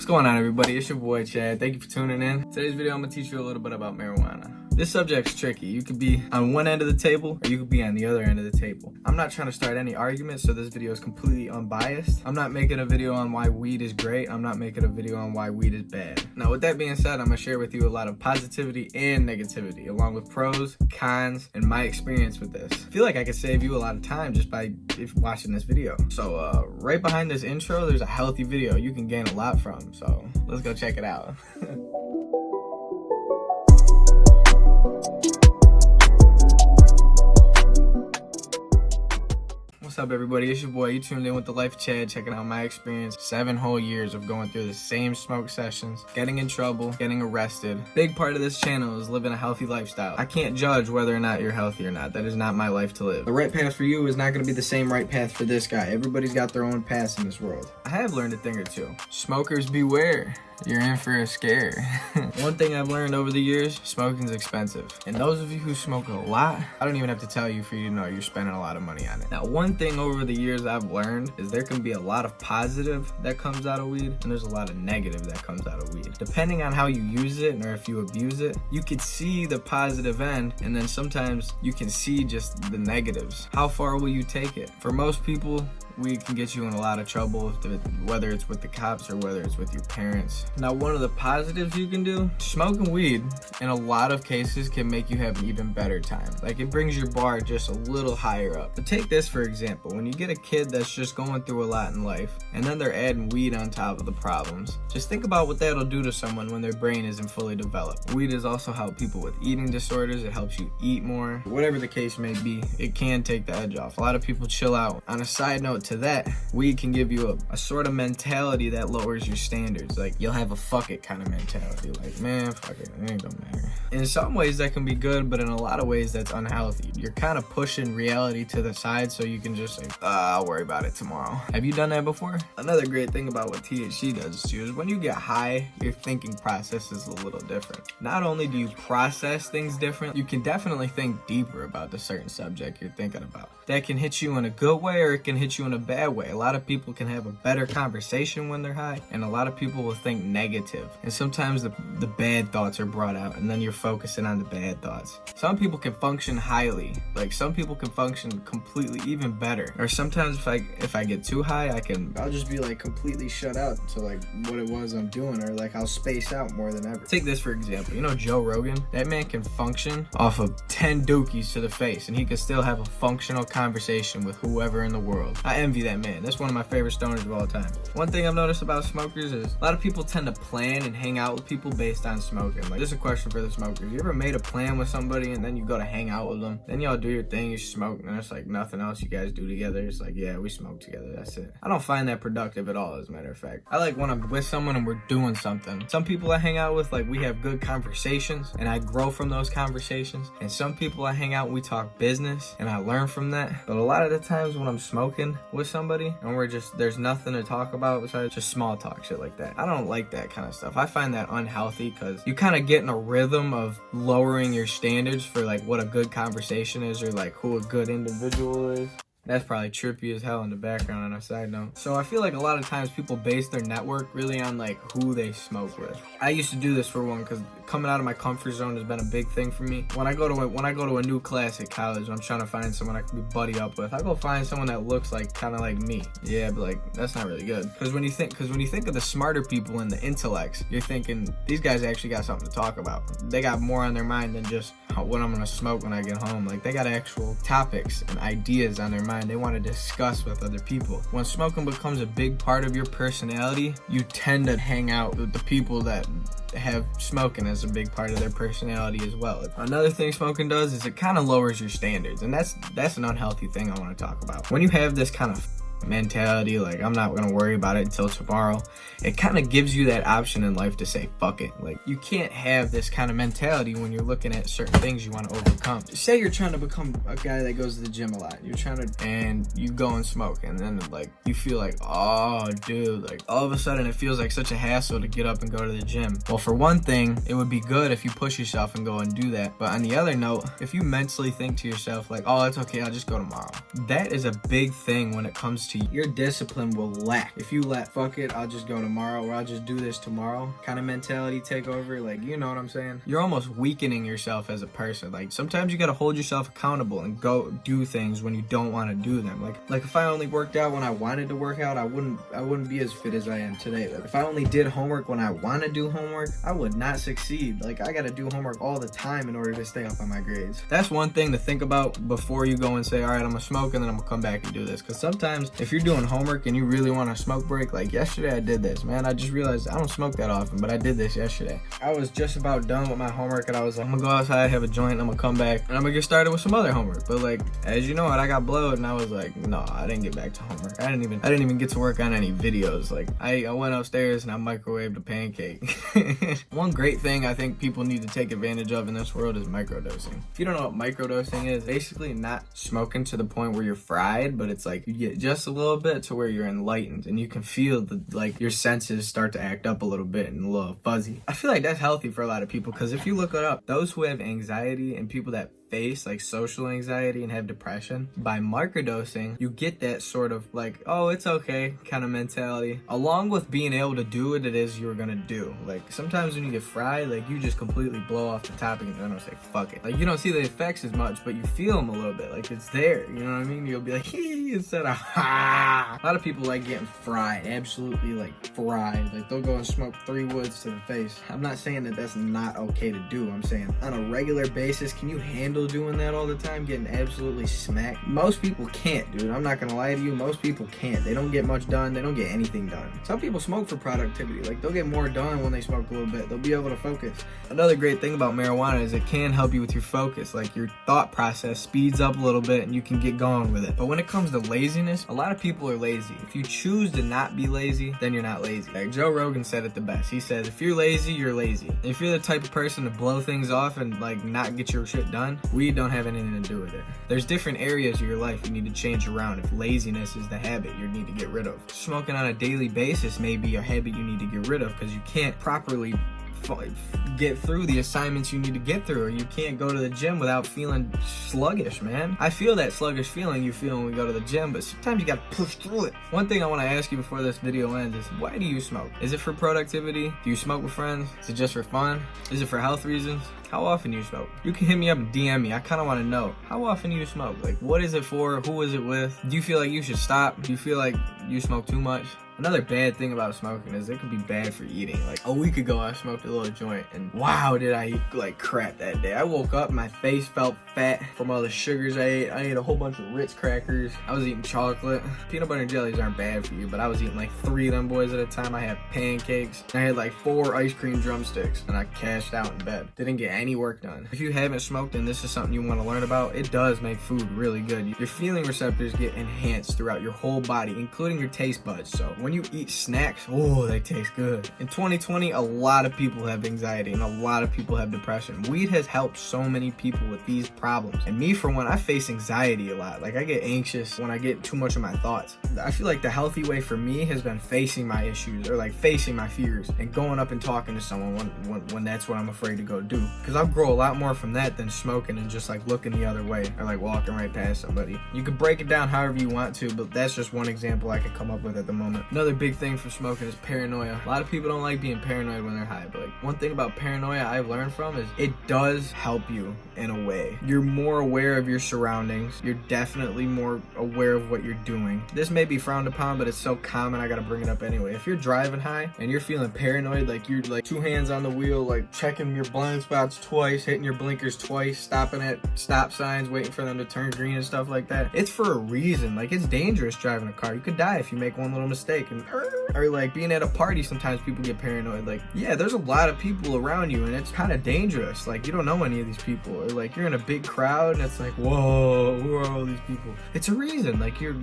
What's going on, everybody? It's your boy Chad. Thank you for tuning in. Today's video, I'm gonna teach you a little bit about marijuana. This subject's tricky. You could be on one end of the table or you could be on the other end of the table. I'm not trying to start any arguments, so this video is completely unbiased. I'm not making a video on why weed is great. I'm not making a video on why weed is bad. Now, with that being said, I'm gonna share with you a lot of positivity and negativity, along with pros, cons, and my experience with this. I feel like I could save you a lot of time just by watching this video. So right behind this intro, there's a healthy video you can gain a lot from. So let's go check it out. What's up, everybody? It's your boy. You tuned in with The Life of Chad, checking out my experience. 7 whole years of going through the same smoke sessions, getting in trouble, getting arrested. Big part of this channel is living a healthy lifestyle. I can't judge whether or not you're healthy or not. That is not my life to live. The right path for you is not going to be the same right path for this guy. Everybody's got their own paths in this world. I have learned a thing or two. Smokers beware. You're in for a scare. One thing I've learned over the years, smoking's expensive. And those of you who smoke a lot, I don't even have to tell you for you to know you're spending a lot of money on it. Now, one thing over the years I've learned is there can be a lot of positive that comes out of weed, and there's a lot of negative that comes out of weed. Depending on how you use it or if you abuse it, you could see the positive end, and then sometimes you can see just the negatives. How far will you take it? For most people, weed can get you in a lot of trouble, whether it's with the cops or whether it's with your parents. Now, one of the positives you can do, smoking weed in a lot of cases can make you have an even better time. Like, it brings your bar just a little higher up. But take this for example. When you get a kid that's just going through a lot in life and then they're adding weed on top of the problems, just think about what that'll do to someone when their brain isn't fully developed. Weed has also helped people with eating disorders. It helps you eat more. Whatever the case may be, it can take the edge off. A lot of people chill out. On a side note to that, weed can give you a sort of mentality that lowers your standards. Like, you'll have a fuck it kind of mentality. Like, man, fuck it ain't gonna matter. In some ways that can be good, but in a lot of ways that's unhealthy. You're kind of pushing reality to the side so you can just say, I'll worry about it tomorrow. Have you done that before? Another great thing about what THC does to you is when you get high, your thinking process is a little different. Not only do you process things different, you can definitely think deeper about the certain subject you're thinking about. That can hit you in a good way or it can hit you in a bad way. A lot of people can have a better conversation when they're high, and a lot of people will think negative. And sometimes the bad thoughts are brought out, and then you're focusing on the bad thoughts. Some people can function highly. Like, some people can function completely even better. Or sometimes if I get too high, I'll just be like completely shut out to like what it was I'm doing, or like I'll space out more than ever. Take this for example. You know Joe Rogan? That man can function off of 10 dookies to the face, and he can still have a functional conversation with whoever in the world. I envy that man. That's one of my favorite stoners of all time. One thing I've noticed about smokers is a lot of people tend to plan and hang out with people based on smoking. Like, this is a question for the smokers. You ever made a plan with somebody and then you go to hang out with them? Then y'all do your thing, you smoke, and it's like nothing else you guys do together. It's like, yeah, we smoke together, that's it. I don't find that productive at all, as a matter of fact. I like when I'm with someone and we're doing something. Some people I hang out with, like, we have good conversations and I grow from those conversations. And some people I hang out and we talk business and I learn from that. But a lot of the times when I'm smoking with somebody and there's nothing to talk about besides just small talk, shit like that, I don't like that kind of stuff. I find that unhealthy because you kind of get in a rhythm of lowering your standards for like what a good conversation is or like who a good individual is. That's probably trippy as hell in the background on a side note. So I feel like a lot of times people base their network really on like who they smoke with. I used to do this for one because coming out of my comfort zone has been a big thing for me. When I go to a new class at college, I'm trying to find someone I can be buddy up with. I go find someone that looks like kind of like me. Yeah, but like that's not really good. Because when you think of the smarter people and the intellects, you're thinking these guys actually got something to talk about. They got more on their mind than just what I'm gonna smoke when I get home. Like, they got actual topics and ideas on their mind they want to discuss with other people. When smoking becomes a big part of your personality, you tend to hang out with the people that have smoking as a big part of their personality as well. Another thing smoking does is it kind of lowers your standards, and that's an unhealthy thing I want to talk about. When you have this kind of mentality, like I'm not gonna worry about it until tomorrow, it kind of gives you that option in life to say fuck it. Like, you can't have this kind of mentality when you're looking at certain things you want to overcome. Say you're trying to become a guy that goes to the gym a lot, and you go and smoke, and then like you feel like, oh dude, like all of a sudden it feels like such a hassle to get up and go to the gym. Well, for one thing, it would be good if you push yourself and go and do that. But on the other note, if you mentally think to yourself like, oh, it's okay, I'll just go tomorrow, that is a big thing when it comes to you. Your discipline will lack. If you let fuck it, I'll just go tomorrow, or I'll just do this tomorrow kind of mentality take over, like, you know what I'm saying? You're almost weakening yourself as a person. Like, sometimes you gotta hold yourself accountable and go do things when you don't want to do them. Like if I only worked out when I wanted to work out, I wouldn't be as fit as I am today. Like, if I only did homework when I want to do homework, I would not succeed. Like, I gotta do homework all the time in order to stay up on my grades. That's one thing to think about before you go and say, all right, I'm gonna smoke and then I'm gonna come back and do this. Because sometimes if you're doing homework and you really want a smoke break, like yesterday I did this, man. I just realized I don't smoke that often, but I did this yesterday. I was just about done with my homework and I was like, I'm gonna go outside, have a joint, I'm gonna come back and I'm gonna get started with some other homework. But like, as you know, I got blowed and I was like, no, I didn't get back to homework. I didn't even get to work on any videos. Like, I went upstairs and I microwaved a pancake. One great thing I think people need to take advantage of in this world is microdosing. If you don't know what microdosing is, basically not smoking to the point where you're fried, but it's like you get just a little bit to where you're enlightened and you can feel the, like, your senses start to act up a little bit and a little fuzzy. I feel like that's healthy for a lot of people, because if you look it up, those who have anxiety and people that face like social anxiety and have depression, by microdosing you get that sort of like, oh, it's okay kind of mentality, along with being able to do what it is you're gonna do. Like, sometimes when you get fried, like, you just completely blow off the topic and don't say fuck it. Like, you don't see the effects as much, but you feel them a little bit, like it's there, you know what I mean? You'll be like hee instead of ha. A lot of people like getting fried, absolutely like fried. Like, they'll go and smoke 3 woods to the face. I'm not saying that that's not okay to do. I'm saying on a regular basis, can you handle doing that all the time, getting absolutely smacked? Most people can't, dude. I'm not gonna lie to you, most people can't. They don't get much done. They don't get anything done. Some people smoke for productivity. Like, they'll get more done when they smoke a little bit. They'll be able to focus. Another great thing about marijuana is it can help you with your focus. Like, your thought process speeds up a little bit and you can get going with it. But when it comes to laziness, a lot of people are lazy. If you choose to not be lazy, then you're not lazy. Like, Joe Rogan said it the best. He says, if you're lazy, you're lazy. If you're the type of person to blow things off and like not get your shit done, weed don't have anything to do with it. There's different areas of your life you need to change around if laziness is the habit you need to get rid of. Smoking on a daily basis may be a habit you need to get rid of because you can't properly get through the assignments you need to get through, or you can't go to the gym without feeling sluggish, man. I feel that sluggish feeling you feel when we go to the gym, but sometimes you gotta push through it. One thing I want to ask you before this video ends is, why do you smoke? Is it for productivity? Do you smoke with friends? Is it just for fun? Is it for health reasons? How often do you smoke? You can hit me up and DM me. I kind of want to know, how often do you smoke? Like, what is it for? Who is it with? Do you feel like you should stop? Do you feel like you smoke too much? Another bad thing about smoking is it can be bad for eating. Like, a week ago I smoked a little joint and wow, did I eat like crap that day. I woke up, my face felt fat from all the sugars I ate. I ate a whole bunch of Ritz crackers. I was eating chocolate. Peanut butter and jellies aren't bad for you, but I was eating like 3 of them boys at a time. I had pancakes. I had like 4 ice cream drumsticks and I cashed out in bed. Didn't get any work done. If you haven't smoked and this is something you want to learn about, it does make food really good. Your feeling receptors get enhanced throughout your whole body, including your taste buds. So when you eat snacks, oh, they taste good. In 2020, a lot of people have anxiety and a lot of people have depression. Weed has helped so many people with these problems. And me, for one, I face anxiety a lot. Like, I get anxious when I get too much of my thoughts. I feel like the healthy way for me has been facing my issues, or like facing my fears and going up and talking to someone when that's what I'm afraid to go do. Because I'll grow a lot more from that than smoking and just like looking the other way or like walking right past somebody. You can break it down however you want to, but that's just one example I can come up with at the moment. Another big thing for smoking is paranoia. A lot of people don't like being paranoid when they're high, but like, one thing about paranoia I've learned from is it does help you in a way. You're more aware of your surroundings. You're definitely more aware of what you're doing. This may be frowned upon, but it's so common I gotta bring it up anyway. If you're driving high and you're feeling paranoid, like you're like 2 hands on the wheel, like checking your blind spots twice, hitting your blinkers twice, stopping at stop signs, waiting for them to turn green and stuff like that, it's for a reason. Like, it's dangerous driving a car. You could die if you make one little mistake. And or like being at a party, sometimes people get paranoid. Like, yeah, there's a lot of people around you and it's kind of dangerous. Like, you don't know any of these people, or like you're in a big crowd and it's like, whoa, who are all these people? It's a reason. Like, you're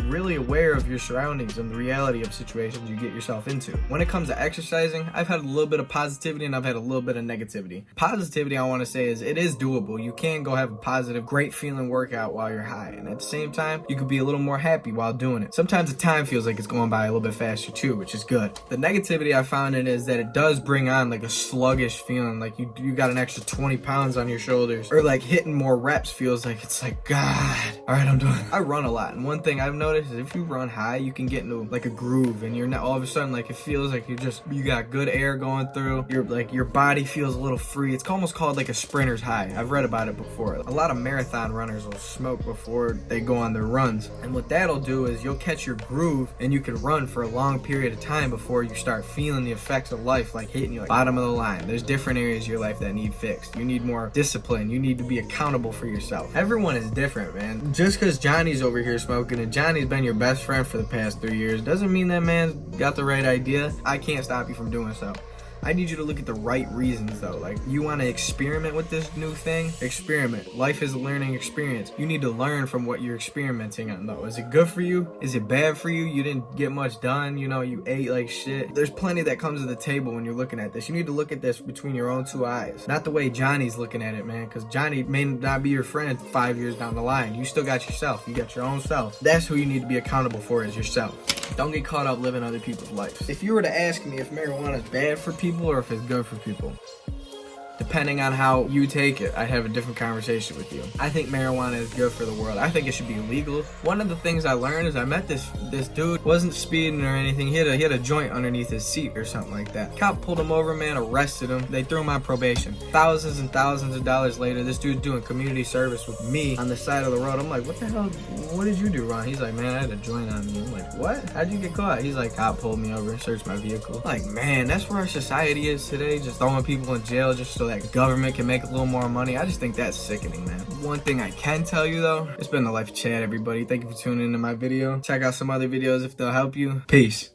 really aware of your surroundings and the reality of situations you get yourself into. When it comes to exercising, I've had a little bit of positivity and I've had a little bit of negativity. Positivity, I want to say, is it is doable. You can go have a positive, great feeling workout while you're high, and at the same time you could be a little more happy while doing it. Sometimes the time feels like it's going by by a little bit faster too, which is good. The negativity I found in it is that it does bring on like a sluggish feeling, like you got an extra 20 pounds on your shoulders, or like hitting more reps feels like it's like, God, all right, I'm doing it. I run a lot, and one thing I've noticed is if you run high, you can get into like a groove, and you're not all of a sudden like it feels like you got good air going through. Your body feels a little free. It's almost called like a sprinter's high. I've read about it before. A lot of marathon runners will smoke before they go on their runs, and what that'll do is you'll catch your groove, and you can run for a long period of time before you start feeling the effects of life like hitting you like bottom of the line. There's different areas of your life that need fixed. You need more discipline. You need to be accountable for yourself. Everyone is different, man. Just because Johnny's over here smoking and Johnny's been your best friend for the past 3 years doesn't mean that man's got the right idea. I can't stop you from doing so. I need you to look at the right reasons though. Like, you want to experiment with this new thing? Experiment. Life is a learning experience. You need to learn from what you're experimenting on though. Is it good for you? Is it bad for you? You didn't get much done. You know, you ate like shit. There's plenty that comes to the table when you're looking at this. You need to look at this between your own two eyes. Not the way Johnny's looking at it, man. Because Johnny may not be your friend 5 years down the line. You still got yourself. You got your own self. That's who you need to be accountable for, is yourself. Don't get caught up living other people's lives. If you were to ask me if marijuana is bad for people or if it's good for people, depending on how you take it, I'd have a different conversation with you. I think marijuana is good for the world. I think it should be illegal. One of the things I learned is I met this dude, wasn't speeding or anything. He had a joint underneath his seat or something like that. Cop pulled him over, man, arrested him. They threw him on probation. Thousands and thousands of dollars later, this dude's doing community service with me on the side of the road. I'm like, what the hell? What did you do wrong? He's like, man, I had a joint on me. I'm like, what? How'd you get caught? He's like, cop pulled me over and searched my vehicle. I'm like, man, that's where our society is today. Just throwing people in jail just so that government can make a little more money. I just think that's sickening, man. One thing I can tell you though, it's been the Life Chat, everybody. Thank you for tuning into my video. Check out some other videos if they'll help you. Peace.